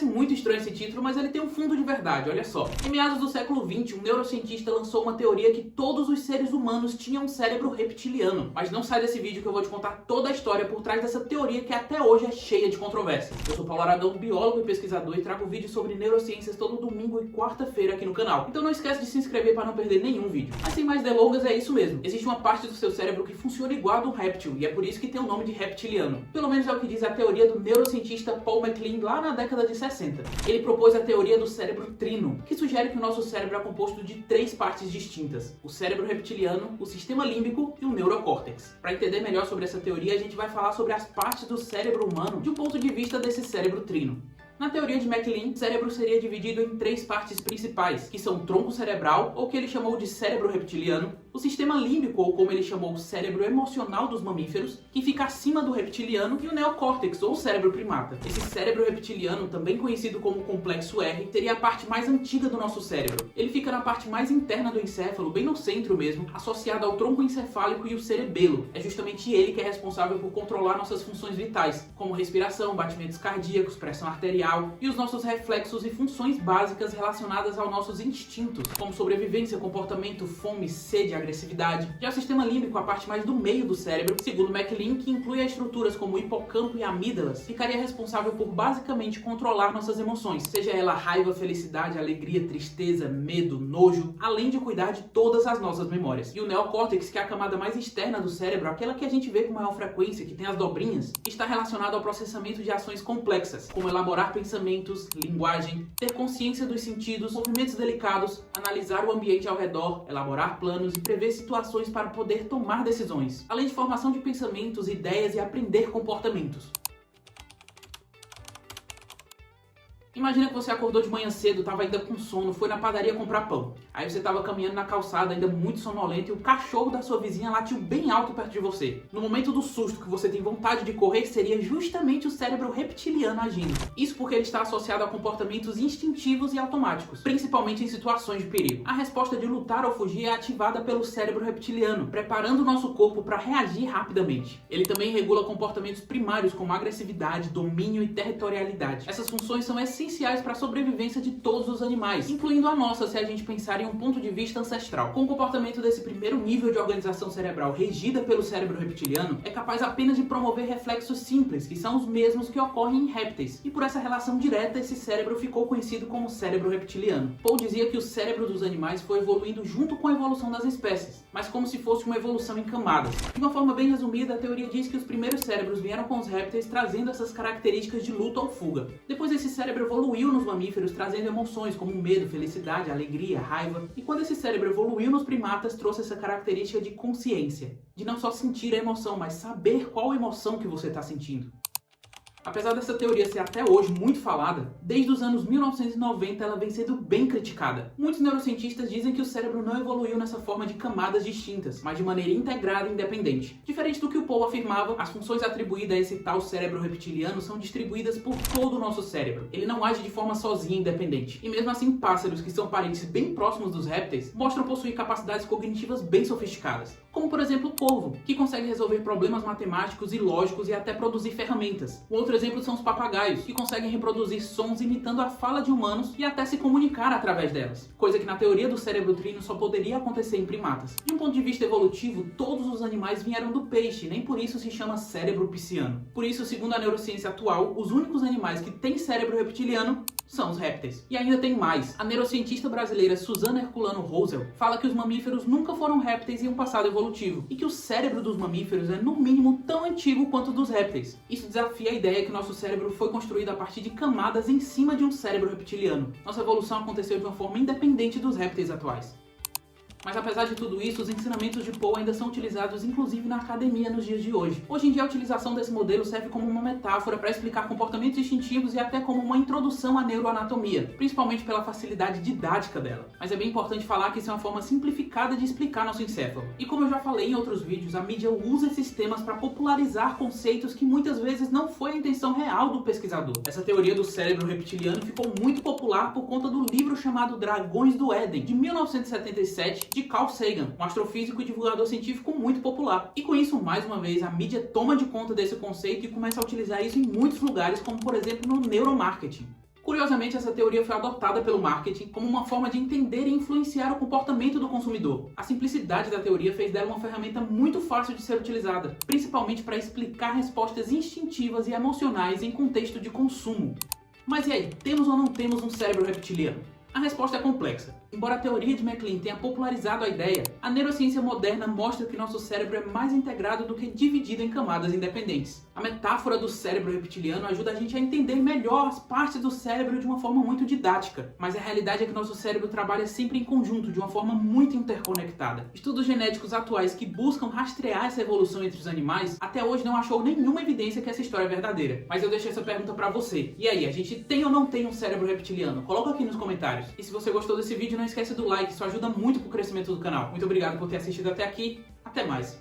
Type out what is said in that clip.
Parece muito estranho esse título, mas ele tem um fundo de verdade, olha só. Em meados do século XX, um neurocientista lançou uma teoria que todos os seres humanos tinham um cérebro reptiliano. Mas não sai desse vídeo que eu vou te contar toda a história por trás dessa teoria que até hoje é cheia de controvérsia. Eu sou Paulo Aragão, biólogo e pesquisador, e trago vídeos sobre neurociências todo domingo e quarta-feira aqui no canal. Então não esquece de se inscrever para não perder nenhum vídeo. Mas sem mais delongas, é isso mesmo. Existe uma parte do seu cérebro que funciona igual a do réptil, e é por isso que tem o nome de reptiliano. Pelo menos é o que diz a teoria do neurocientista Paul MacLean lá na década de 60. Ele propôs a teoria do cérebro trino, que sugere que o nosso cérebro é composto de 3 partes distintas: o cérebro reptiliano, o sistema límbico e o neurocórtex. Para entender melhor sobre essa teoria, a gente vai falar sobre as partes do cérebro humano de um ponto de vista desse cérebro trino. Na teoria de MacLean, o cérebro seria dividido em 3 partes principais, que são o tronco cerebral, ou que ele chamou de cérebro reptiliano, o sistema límbico, ou como ele chamou, o cérebro emocional dos mamíferos, que fica acima do reptiliano, e o neocórtex, ou cérebro primata. Esse cérebro reptiliano, também conhecido como complexo R, seria a parte mais antiga do nosso cérebro. Ele fica na parte mais interna do encéfalo, bem no centro mesmo, associado ao tronco encefálico e o cerebelo. É justamente ele que é responsável por controlar nossas funções vitais, como respiração, batimentos cardíacos, pressão arterial, e os nossos reflexos e funções básicas relacionadas aos nossos instintos, como sobrevivência, comportamento, fome, sede, agressividade. Já o sistema límbico, a parte mais do meio do cérebro, segundo MacLean, que inclui as estruturas como o hipocampo e amígdalas, ficaria responsável por basicamente controlar nossas emoções, seja ela raiva, felicidade, alegria, tristeza, medo, nojo, além de cuidar de todas as nossas memórias. E o neocórtex, que é a camada mais externa do cérebro, aquela que a gente vê com maior frequência, que tem as dobrinhas, está relacionado ao processamento de ações complexas, como elaborar pensamentos, linguagem, ter consciência dos sentidos, movimentos delicados, analisar o ambiente ao redor, elaborar planos e prever situações para poder tomar decisões, além de formação de pensamentos, ideias e aprender comportamentos. Imagina que você acordou de manhã cedo, estava ainda com sono, foi na padaria comprar pão. Aí você estava caminhando na calçada, ainda muito sonolento, e o cachorro da sua vizinha latiu bem alto perto de você. No momento do susto que você tem vontade de correr, seria justamente o cérebro reptiliano agindo. Isso porque ele está associado a comportamentos instintivos e automáticos, principalmente em situações de perigo. A resposta de lutar ou fugir é ativada pelo cérebro reptiliano, preparando o nosso corpo para reagir rapidamente. Ele também regula comportamentos primários como agressividade, domínio e territorialidade. Essas funções são essenciais para a sobrevivência de todos os animais, incluindo a nossa, se a gente pensar em um ponto de vista ancestral. Com o comportamento desse primeiro nível de organização cerebral regida pelo cérebro reptiliano, é capaz apenas de promover reflexos simples, que são os mesmos que ocorrem em répteis, e por essa relação direta, esse cérebro ficou conhecido como cérebro reptiliano. Paul dizia que o cérebro dos animais foi evoluindo junto com a evolução das espécies, mas como se fosse uma evolução em camadas. De uma forma bem resumida, a teoria diz que os primeiros cérebros vieram com os répteis trazendo essas características de luta ou fuga. Depois esse cérebro evoluiu nos mamíferos, trazendo emoções como medo, felicidade, alegria, raiva. E quando esse cérebro evoluiu nos primatas, trouxe essa característica de consciência, de não só sentir a emoção, mas saber qual emoção que você está sentindo. Apesar dessa teoria ser até hoje muito falada, desde os anos 1990 ela vem sendo bem criticada. Muitos neurocientistas dizem que o cérebro não evoluiu nessa forma de camadas distintas, mas de maneira integrada e independente. Diferente do que o Paul afirmava, as funções atribuídas a esse tal cérebro reptiliano são distribuídas por todo o nosso cérebro. Ele não age de forma sozinha e independente. E mesmo assim, pássaros, que são parentes bem próximos dos répteis, mostram possuir capacidades cognitivas bem sofisticadas. Como por exemplo o corvo, que consegue resolver problemas matemáticos e lógicos e até produzir ferramentas. Outro exemplo são os papagaios, que conseguem reproduzir sons imitando a fala de humanos e até se comunicar através delas, coisa que na teoria do cérebro trino só poderia acontecer em primatas. De um ponto de vista evolutivo, todos os animais vieram do peixe, nem por isso se chama cérebro pisciano. Por isso, segundo a neurociência atual, os únicos animais que têm cérebro reptiliano são os répteis. E ainda tem mais. A neurocientista brasileira Suzana Herculano Rosel fala que os mamíferos nunca foram répteis em um passado evolutivo, e que o cérebro dos mamíferos é no mínimo tão antigo quanto o dos répteis. Isso desafia a ideia que nosso cérebro foi construído a partir de camadas em cima de um cérebro reptiliano. Nossa evolução aconteceu de uma forma independente dos répteis atuais. Mas apesar de tudo isso, os ensinamentos de Paul ainda são utilizados inclusive na academia nos dias de hoje. Hoje em dia a utilização desse modelo serve como uma metáfora para explicar comportamentos instintivos e até como uma introdução à neuroanatomia, principalmente pela facilidade didática dela. Mas é bem importante falar que isso é uma forma simplificada de explicar nosso encéfalo. E como eu já falei em outros vídeos, a mídia usa esses temas para popularizar conceitos que muitas vezes não foi a intenção real do pesquisador. Essa teoria do cérebro reptiliano ficou muito popular por conta do livro chamado Dragões do Éden, de 1977, de Carl Sagan, um astrofísico e divulgador científico muito popular. E com isso, mais uma vez, a mídia toma de conta desse conceito e começa a utilizar isso em muitos lugares, como por exemplo no neuromarketing. Curiosamente, essa teoria foi adotada pelo marketing como uma forma de entender e influenciar o comportamento do consumidor. A simplicidade da teoria fez dela uma ferramenta muito fácil de ser utilizada, principalmente para explicar respostas instintivas e emocionais em contexto de consumo. Mas e aí, temos ou não temos um cérebro reptiliano? A resposta é complexa. Embora a teoria de MacLean tenha popularizado a ideia, a neurociência moderna mostra que nosso cérebro é mais integrado do que dividido em camadas independentes. A metáfora do cérebro reptiliano ajuda a gente a entender melhor as partes do cérebro de uma forma muito didática, mas a realidade é que nosso cérebro trabalha sempre em conjunto, de uma forma muito interconectada. Estudos genéticos atuais que buscam rastrear essa evolução entre os animais até hoje não achou nenhuma evidência que essa história é verdadeira. Mas eu deixei essa pergunta pra você. E aí, a gente tem ou não tem um cérebro reptiliano? Coloca aqui nos comentários. E se você gostou desse vídeo, não esquece do like, isso ajuda muito pro crescimento do canal. Muito obrigado por ter assistido até aqui, até mais!